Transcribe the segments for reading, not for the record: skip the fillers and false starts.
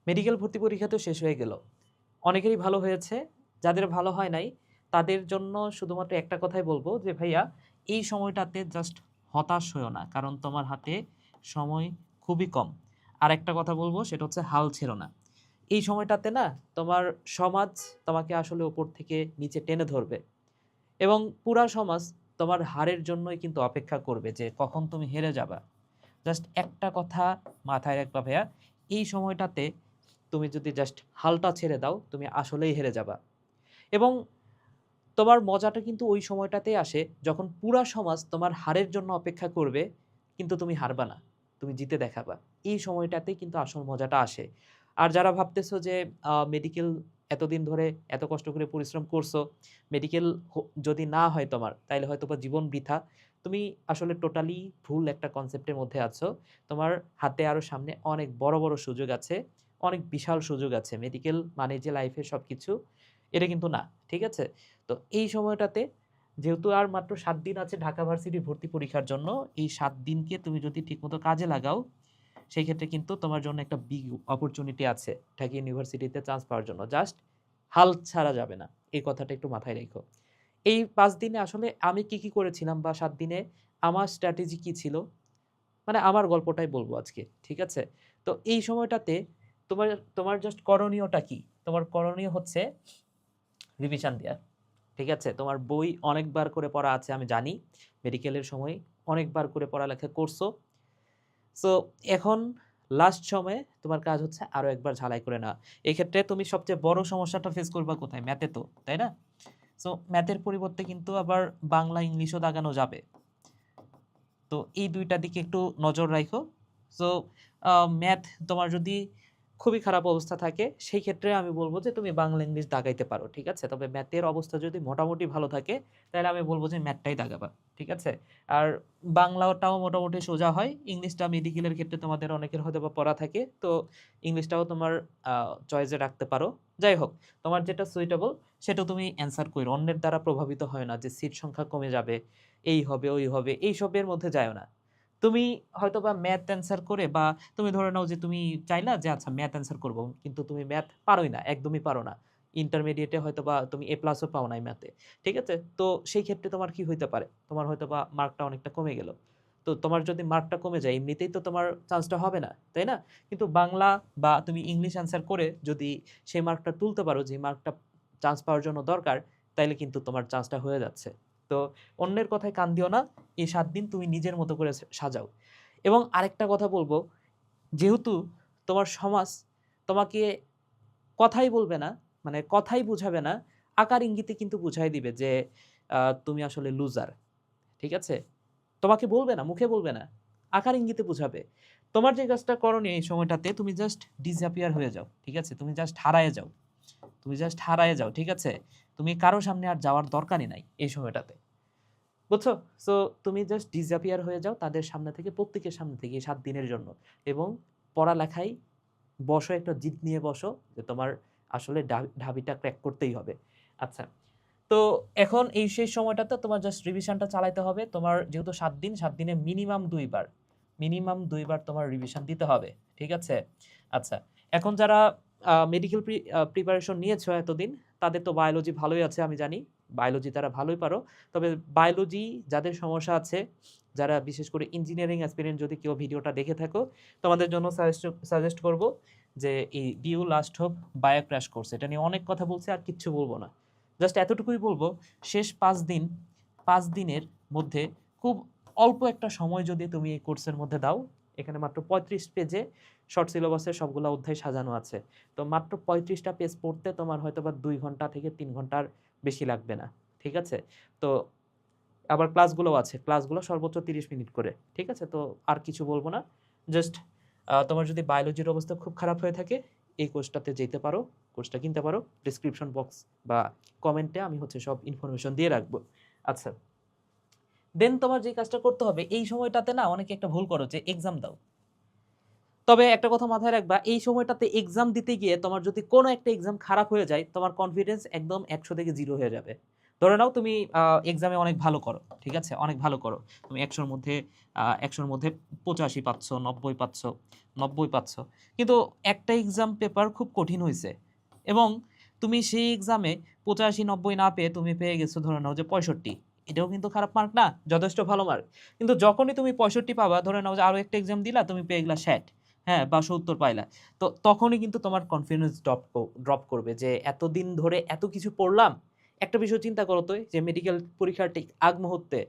Medical ভর্তি পরীক্ষা তো শেষ হয়ে গেল। অনেকেরই ভালো হয়েছে। যাদের ভালো হয় নাই, তাদের জন্য শুধুমাত্র একটা কথাই বলবো যে, ভাইয়া এই সময়টাতে জাস্ট হতাশ হইও না। কারণ তোমার হাতে সময় খুবই কম। আরেকটা কথা বলবো সেটা হচ্ছে হাল ছেড়ো না। এই সময়টাতে না তোমার সমাজ তোমাকে আসলে উপর থেকে নিচে টেনে ধরবে এবং পুরা সমাজ তোমার হারের জন্যই কিন্তু অপেক্ষা করবে যে কখন তুমি হেরে যাবা। জাস্ট একটা কথা মাথায় রাখবা ভাইয়া, এই সময়টাতে তুমি যদি জাস্ট হালটা ছেড়ে দাও, তুমি আসলেই হেরে যাবা। এবং তোমার মজাটা কিন্তু ওই সময়টাতেই আসে যখন পুরা সমাজ তোমার হারের জন্য অপেক্ষা করবে, কিন্তু তুমি হারবা না, তুমি জিতে দেখাবা। এই সময়টাতেই কিন্তু আসল মজাটা আসে। আর যারা ভাবতেছো যে মেডিকেল এতদিন ধরে এত কষ্ট করে পরিশ্রম করছো, মেডিকেল যদি না হয় তোমার, তাইলে হয়তো বা জীবন বৃথা। তুমি আসলে টোটালি ভুল একটা কনসেপ্টের মধ্যে আছো। তোমার হাতে আরো সামনে অনেক বড় বড় সুযোগ আছে, অনেক বিশাল সুযোগ আছে। মেডিকেল মানে যে লাইফের সবকিছু, এটা কিন্তু না। ঠিক আছে? তো এই সময়টাতে যেহেতু আর মাত্র ৭ দিন আছে ঢাকা ভার্সিটি ভর্তি পরীক্ষার জন্য, এই ৭ দিনকে তুমি যদি ঠিকমতো কাজে লাগাও, সেই ক্ষেত্রে কিন্তু তোমার জন্য একটা বিগ অপরচুনিটি আছে ঢাকা ইউনিভার্সিটিতে চান্স পাওয়ার জন্য। জাস্ট হাল ছাড়া যাবে না। এই কথাটা একটু মাথায় রেখো। এই ৫ দিনে আসলে আমি কি করেছিলাম বা ৭ দিনে আমার স্ট্র্যাটেজি কি ছিল? মানে আমার গল্পটাই বলবো আজকে। ঠিক আছে? তো এই সময়টাতে তোমার তোমার জাস্ট করণীয়টা কি? তোমার করণীয় হচ্ছে রিভিশন দেয়া। ঠিক আছে? তোমার বই অনেকবার করে পড়া আছে আমি জানি। মেডিকেলের সময় অনেকবার করে পড়ালেখা করছো। সো এখন লাস্ট সময়ে তোমার কাজ হচ্ছে আরো একবার ঝালাই করে নেওয়া। এক্ষেত্রে তুমি সবচেয়ে বড় সমস্যাটা ফেস করবা কোথায়? ম্যাথে তো, তাই না? সো ম্যাথের পরিবর্তে কিন্তু আবার বাংলা, ইংলিশও দাগানো যাবে। তো এই ২ টা দিকে একটু নজর রাইখো। সো ম্যাথ তোমার যদি খুবই খারাপ অবস্থা থাকে, সেই ক্ষেত্রে আমি বলব যে তুমি বাংলা, ইংলিশ দাগাইতে পারো। ঠিক আছে? তবে ম্যাথের অবস্থা যদি মোটামুটি ভালো থাকে, তাহলে আমি বলব যে ম্যাথটাই দাগাবা। ঠিক আছে? আর বাংলাটাও মোটামুটি সোজা হয়। ইংলিশটা মেডিকেলের ক্ষেত্রে তোমাদের অনেকের হয়তোবা পড়া থাকে। তো ইংলিশটাও তোমার চয়েসে রাখতে পারো। যাই হোক, তোমার যেটা সুইটেবল সেটা তুমি অ্যান্সার কইরো। অন্যের দ্বারা প্রভাবিত হয় না যে সিট সংখ্যা কমে যাবে, এই হবে, ওই হবে, এইসবের মধ্যে যায়ও না। তুমি হয়তোবা ম্যাথ অ্যান্সার করে বা তুমি ধরে নাও যে তুমি চাইলা যে আচ্ছা ম্যাথ অ্যান্সার করব। কিন্তু তুমি ম্যাথ পারোই না, একদমই পারো না। ইন্টারমিডিয়েটে হয়তোবা তুমি এ প্লাসও পাও নাই ম্যাথে। ঠিক আছে? তো সেই ক্ষেত্রে তোমার কি হইতে পারে? তোমার হয়তোবা মার্কটা অনেকটা কমে গেল। তো তোমার যদি মার্কটা কমে যায়, এমনিতেই তো তোমার চান্সটা হবে না, তাই না? কিন্তু বাংলা বা তুমি ইংলিশ অ্যান্সার করে যদি সেই মার্কটা তুলতে পারো, যে মার্কটা চান্স পাওয়ার জন্য দরকার, তাইলে কিন্তু তোমার চান্সটা হয়ে যাচ্ছে। তো অন্যের কথায় কান দিও না। এই ৭ দিন তুমি নিজের মতো করে সাজাও। এবং আরেকটা কথা বলব, যেহেতু তোমার সমাজ তোমাকে কথাই বলবে না, মানে কথাই বুঝাবে না, আকার ইঙ্গিতে কিন্তু বুঝাই দিবে যে তুমি আসলে লুজার। ঠিক আছে? তোমাকে বলবে না, মুখে বলবে না। আকার ইঙ্গিতে বুঝাবে। তোমার যে কাজটা করণীয় এই সময়টাতে, তুমি জাস্ট ডিসঅ্যাপিয়ার হয়ে যাও। ঠিক আছে? তুমি জাস্ট হারায়ে যাও। তুমি জাস্ট হারায়ে যাও। ঠিক আছে? তুমি কারো সামনে আর যাওয়ার দরকারই নাই এই সময়টাতে। বুঝছো? সো তুমি জাস্ট ডিসঅ্যাপিয়ার হয়ে যাও তাদের সামনে থেকে, প্রত্যেকের সামনে থেকে এই ৭ দিনের জন্য। এবং পড়ালেখায় বসো, একটা জিদ নিয়ে বসো যে তোমার আসলে ঢাবিটা ক্র্যাক করতেই হবে। আচ্ছা। তো এখন এই শেষ সময়টাতে তোমার জাস্ট রিভিশনটা চালাইতে হবে। তোমার যেহেতু ৭ দিন, ৭ দিনে মিনিমাম ২ বার তোমার রিভিশন দিতে হবে। ঠিক আছে? আচ্ছা। এখন যারা মেডিকেল প্রিপারেশন নিয়েছো এতদিন, তাদের তো বায়োলজি ভালোই আছে আমি জানি। বায়োলজি তারা ভালোই পারো। তবে বায়োলজি যাদের সমস্যা আছে, যারা বিশেষ করে ইঞ্জিনিয়ারিং অ্যাসপিরেন্ট, যদি কেউ ভিডিওটা দেখে থাকো, তোমাদের জন্য সাজেস্ট করব যে এই বিউ last hope bio crash course, এটা নিয়ে অনেক কথা বলছি, আর কিচ্ছু বলবো না। জাস্ট এতটুকুই বলবো, শেষ ৫ দিন, ৫ দিনের মধ্যে খুব অল্প একটা সময় যদি তুমি এই কোর্সের মধ্যে দাও, এখানে মাত্র ৩৫ পেজে শর্ট সিলেবাসের সবগুলো অধ্যায় সাজানো আছে। তো মাত্র ৩৫টা পেজ পড়তে তোমার হয়তোবা ২ ঘন্টা থেকে ৩ ঘন্টার বেশি লাগবে না। ঠিক আছে? তো আবার ক্লাসগুলোও আছে। ক্লাসগুলো সর্বোচ্চ ৩০ মিনিট করে। ঠিক আছে? তো আর কিছু বলব না। জাস্ট তোমার যদি বায়োলজির অবস্থা খুব খারাপ হয়ে থাকে, এই কোর্সটাতে যেতে পারো, কোর্সটা কিনতে পারো। ডেসক্রিপশন বক্স বা কমেন্টে আমি হচ্ছে সব ইনফরমেশন দিয়ে রাখবো। আচ্ছা। দেন তোমার যে কাজটা করতে হবে, এই সময়টাতে না অনেকে একটা ভুল করো যে এক্সাম দাও। তবে একটা কথা মাথায় রাখবা, এই সময়টাতে এক্সাম দিতে গিয়ে তোমার যদি কোনো একটা এক্সাম খারাপ হয়ে যায়, তোমার কনফিডেন্স একদম ১০০ থেকে 0 হয়ে যাবে। ধরে নাও তুমি এক্সামে অনেক ভালো করো, ঠিক আছে, অনেক ভালো করো, তুমি 100-র মধ্যে 85 পাচ্ছ, 90 পাচ্ছ, 90 পাচ্ছ, কিন্তু একটা এক্সাম পেপার খুব কঠিন হয়েছে এবং তুমি সেই এক্সামে 85-90 না পেয়ে তুমি পেয়ে গেছো ধরে নাও যে 65, এটাও কিন্তু খারাপ মার্ক না, যথেষ্ট ভালো মার্ক। কিন্তু যখনই তুমি 65 পাবা, ধরে নাও যে আরো একটা এক্সাম দিলা, তুমি পেয়ে গেলা 60, হ্যাঁ, বা 70 পাইলা, তো তখনই কিন্তু তোমার কনফিডেন্স ড্রপ করবে যে এতদিন ধরে এত কিছু পড়লাম। একটা বিষয় চিন্তা করো তো, যে মেডিকেল পরীক্ষার ঠিক আগ মুহূর্তে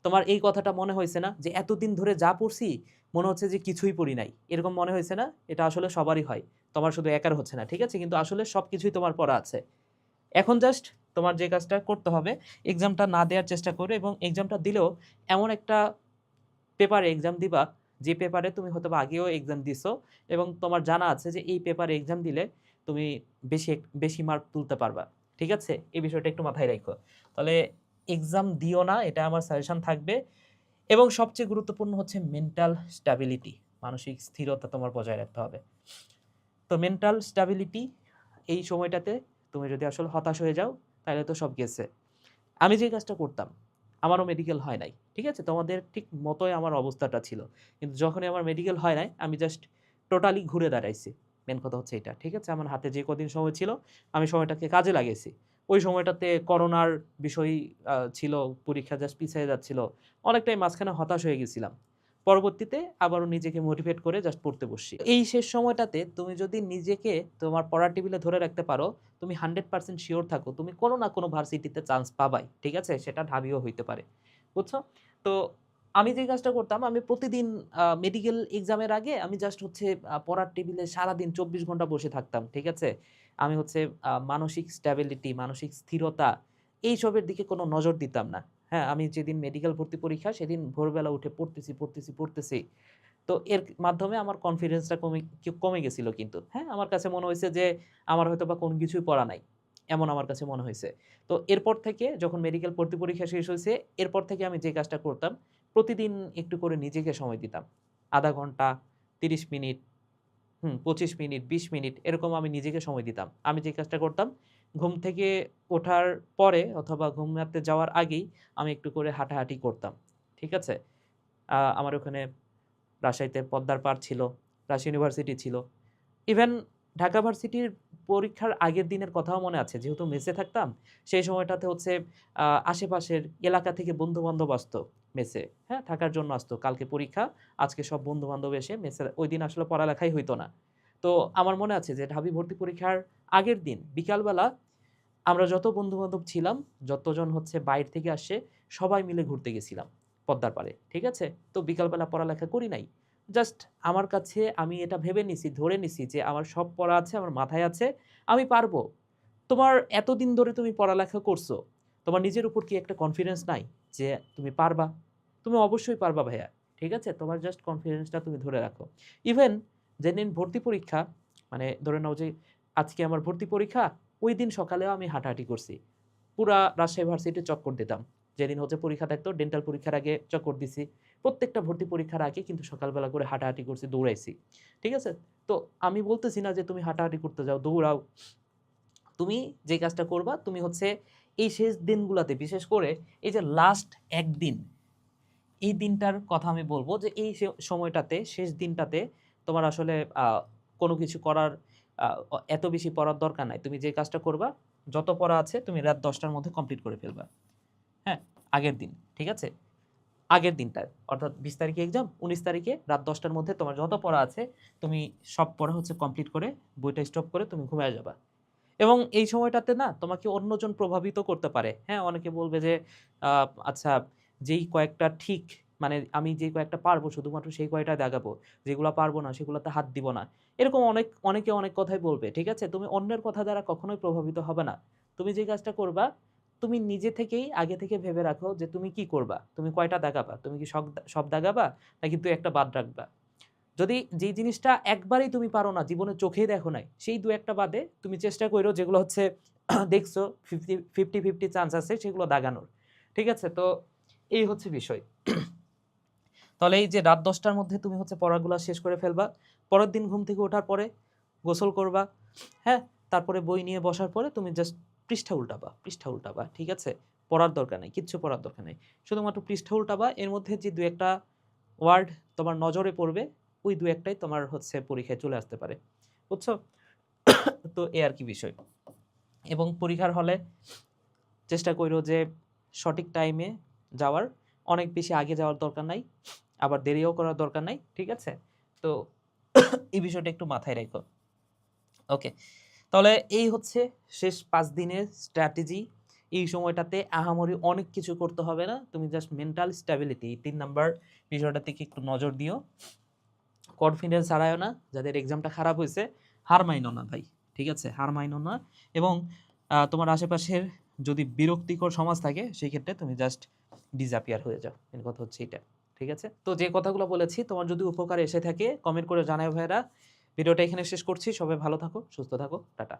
তোমার এই কথাটা মনে হয়েছে না যে এতদিন ধরে যা পড়ছি মনে হচ্ছে যে কিছুই পড়ি নাই, এরকম মনে হয়েছে না? এটা আসলে সবারই হয়, তোমার শুধু একার হচ্ছে না, ঠিক আছে, কিন্তু আসলে সব কিছুই তোমার পড়া আছে। এখন জাস্ট তোমার যে কাজটা করতে হবে, এক্সামটা না দেওয়ার চেষ্টা করো, এবং এক্সামটা দিলেও এমন একটা পেপারে এক্সাম দিবা যে পেপারে তুমি হয়তো বা আগেও এক্সাম দিছো এবং তোমার জানা আছে যে এই পেপারে এক্সাম দিলে তুমি বেশি বেশি মার্ক তুলতে পারবা, ঠিক আছে, এই বিষয়টা একটু মাথায় রাখো। তাহলে এক্সাম দিও না, এটা আমার সাজেশন থাকবে। এবং সবচেয়ে গুরুত্বপূর্ণ হচ্ছে মেন্টাল স্ট্যাবিলিটি, মানসিক স্থিরতা তোমার বজায় রাখতে হবে। তো মেন্টাল স্ট্যাবিলিটি, এই সময়টাতে তুমি যদি আসলে হতাশ হয়ে যাও তাহলে তো সব গেছে। আমি যে কাজটা করতাম, আমারও মেডিকেল হয় নাই, ঠিক আছে, তোমাদের ঠিক মতোই আমার অবস্থাটা ছিল, কিন্তু যখনই আমার মেডিকেল হয় নাই আমি জাস্ট টোটালি ঘুরে দাঁড়াইছি। মেন কথা হচ্ছে এটা, ঠিক আছে, আমার হাতে যে কদিন সময় ছিল আমি সময়টাকে কাজে লাগিয়েছি। ওই সময়টাতে করোনার বিষয় ছিল, পরীক্ষা জাস্ট পিছিয়ে যাচ্ছিল, অনেকটাই মাঝখানে হতাশ হয়ে গেছিলাম। পরবর্তীতে আবারও নিজেকে মোটিভেট করে জাস্ট পড়তে বসছি। এই শেষ সময়টাতে তুমি যদি নিজেকে তোমার পড়ার টেবিলে ধরে রাখতে পারো, তুমি 100% শিওর থাকো তুমি কোনো না কোনো ভার্সিটিতে চান্স পাবাই, ঠিক আছে, সেটা ঢাবিও হইতে পারে, বুঝছো? তো আমি যে কাজটা করতাম, আমি প্রতিদিন মেডিকেল এক্সামের আগে আমি জাস্ট হচ্ছে পড়ার টেবিলে সারাদিন 24 ঘন্টা বসে থাকতাম, ঠিক আছে। আমি হচ্ছে মানসিক স্ট্যাবিলিটি, মানসিক স্থিরতা, এইসবের দিকে কোনো নজর দিতাম না। হ্যাঁ, আমি যেদিন মেডিকেল ভর্তি পরীক্ষা সেদিন ভোরবেলা উঠে পড়তেছি। তো এর মাধ্যমে আমার কনফিডেন্সটা কমে গেছিল কিন্তু। হ্যাঁ, আমার কাছে মনে হইছে যে আমার হয়তোবা কোনো কিছুই পড়া নাই। এমন আমার কাছে মনে হইছে। তো এরপর থেকে যখন মেডিকেল ভর্তি পরীক্ষা শেষ হইছে, এরপর থেকে আমি যে কাজটা করতাম, প্রতিদিন একটু করে নিজেকে সময় দিতাম। ০.৫ ঘন্টা, ৩০ মিনিট, ২৫ মিনিট, ২০ মিনিট এরকম আমি নিজেকে সময় দিতাম। আমি যে কাজটা করতাম, ঘুম থেকে ওঠার পরে অথবা ঘুমাতে যাওয়ার আগেই আমি একটু করে হাঁটাহাঁটি করতাম। ঠিক আছে? আমার ওখানে রাজশাহীতে পদ্মার পাড় ছিল, রাজশাহী ইউনিভার্সিটি ছিল। ইভেন ঢাকা ভার্সিটির পরীক্ষার আগের দিনের কথাও মনে আছে। যেহেতু মেসে থাকতাম, সেই সময়টাতে হচ্ছে আশেপাশের এলাকা থেকে বন্ধু-বান্ধব আসতো মেসে, হ্যাঁ? থাকার জন্য আসতো। কালকে পরীক্ষা, আজকে সব বন্ধু-বান্ধব এসে মেসে, ওইদিন আসলে পড়ালেখাই হইতো না। তো আমার মনে আছে যে ঢাবি ভর্তি পরীক্ষার আগের দিন বিকালবেলা আমরা যত বন্ধু-বান্ধব ছিলাম, যতজন হচ্ছে বাইরে থেকে আসছে, সবাই মিলে ঘুরতে গেছিলাম পদ্মার পাড়ে। ঠিক আছে? তো বিকালবেলা পড়ালেখা করি নাই। জাস্ট আমার কাছে আমি এটা ভেবে নিছি, ধরে নিছি যে আমার সব পড়া আছে, আমার মাথায় আছে, আমি পারবো। তোমার এতদিন ধরে তুমি পড়ালেখা করছো, তোমার নিজের উপর কি একটা কনফিডেন্স নাই যে তুমি পারবা? তুমি অবশ্যই পারবা ভাইয়া। ঠিক আছে? তোমার জাস্ট কনফিডেন্সটা তুমি ধরে রাখো। ইভেন যেদিন ভর্তি পরীক্ষা, মানে ধরে নাও যে আজকে আমার ভর্তি পরীক্ষা, ওইদিন সকালেও আমি হাঁটাহাঁটি করছি। পুরা রাজশাহী ভার্সিটি চক্কর দিতাম। যেদিন হচ্ছে পরীক্ষা থাকতো, ডেন্টাল পরীক্ষার আগে চক্কর দিছি। প্রত্যেকটা ভর্তি পরীক্ষার আগে কিন্তু সকালবেলা করে হাঁটাহাঁটি করছি, দৌড়াইছি। ঠিক আছে? তো আমি বলতেছি না যে তুমি হাঁটাহাঁটি করতে যাও, দৌড়াও। তুমি যে কাজটা করবা, তুমি হচ্ছে এই শেষ দিনগুলাতে, বিশেষ করে এই যে লাস্ট ১ দিন, এই দিনটার কথা আমি বলব যে এই সময়টাতে, শেষ দিনটাতে তোমার আসলে কোনো কিছু করার এত বেশি পড়ার দরকার নাই। তুমি যে কাজটা করবা, যত পড়া আছে তুমি রাত ১০টার মধ্যে কমপ্লিট করে ফেলবা। হ্যাঁ? আগের দিন, ঠিক আছে? আগের দিনটায়, অর্থাৎ ২০ তারিখে এক্সাম, ১৯ তারিখে রাত ১০টার মধ্যে তোমার যত পড়া আছে, তুমি সব পড়া হচ্ছে কমপ্লিট করে, বইটা স্টপ করে তুমি ঘুমায়ে যাবা। এবং এই সময়টাতে না তোমাকে অন্যজন প্রভাবিত করতে পারে। হ্যাঁ? অনেকে বলবে যে আচ্ছা, যেই কয়েকটা ঠিক, মানে আমি যেই কয়েকটা পারবো শুধুমাত্র সেই কয়টাই দাগাবো। যেগুলা পারবো না সেগুলাতে হাত দিব না। এরকম অনেকে অনেক কথাই বলবে। ঠিক আছে? তুমি অন্যের কথা দ্বারা কখনোই প্রভাবিত হবে না। তুমি যে কাজটা করবা, তুমি নিজে থেকেই আগে থেকে ভেবে রাখো যে তুমি কি করবা? তুমি কয়টা দাগাবা? তুমি কি সব দাগাবা? নাকি ২-১ টা বাদ রাখবা? যদি যেই জিনিসটা একবারেই তুমি পারো না, জীবনে চোখেই দেখো নাই, সেই ২-১ টা বাদে তুমি চেষ্টা কইরো যেগুলো হচ্ছে দেখছো 50-50 চান্স আছে সেগুলো দাগানোর। ঠিক আছে? তো এই হচ্ছে বিষয়। তাহলে এই যে রাত ১০টার মধ্যে তুমি হচ্ছে পড়াগুলা শেষ করে ফেলবা। পরের দিন ঘুম থেকে ওঠার পরে গোসল করবা। হ্যাঁ? তারপরে বই নিয়ে বসার পরে তুমি জাস্ট পৃষ্ঠা উল্টাবা। ঠিক আছে? পড়ার দরকার নেই, কিচ্ছু পড়ার দরকার নেই। শুধুমাত্র পৃষ্ঠা উল্টাবা, এর মধ্যে যে ২ একটা ওয়ার্ড তোমার নজরে পড়বে, ওই ২ একটাই তোমার হচ্ছে পরীক্ষায় চলে আসতে পারে। বুঝছো? তো এই আর কি বিষয়। এবং পরীক্ষার হলে চেষ্টা কইরো যে সঠিক টাইমে যাওয়ার, অনেক বেশি আগে যাওয়ার দরকার নাই, আবার দেরিও করার দরকার নাই। ঠিক আছে? তো এই বিষয়টা একটু মাথায় রেখো। ওকে। তাহলে এই হচ্ছে শেষ ৫ দিনের স্ট্র্যাটেজি। এই সময়টাতে আহামরি অনেক কিছু করতে হবে না। তুমি জাস্ট মেন্টাল স্ট্যাবিলিটি ৩ নাম্বার বিষয়টার দিকে একটু নজর দিও। কনফিডেন্স হারায়ও না। যাদের এক্সামটা খারাপ হইছে, হার মাইনো না ভাই। ঠিক আছে? হার মাইনো না। এবং তোমার আশেপাশের যদি বিরক্তিকর সমাজ থাকে, সেই ক্ষেত্রে তুমি জাস্ট ডিসঅ্যাপিয়ার হয়ে যাও। মেন কথা হচ্ছে এইটা। ঠিক আছে? তো যে কথাগুলো বলেছি তোমার যদি উপকারে এসে থাকে কমেন্ট করে জানাও ভাইয়েরা। ভিডিওটা এখানে শেষ করছি। সবাই ভালো থাকো, সুস্থ থাকো। টাটা।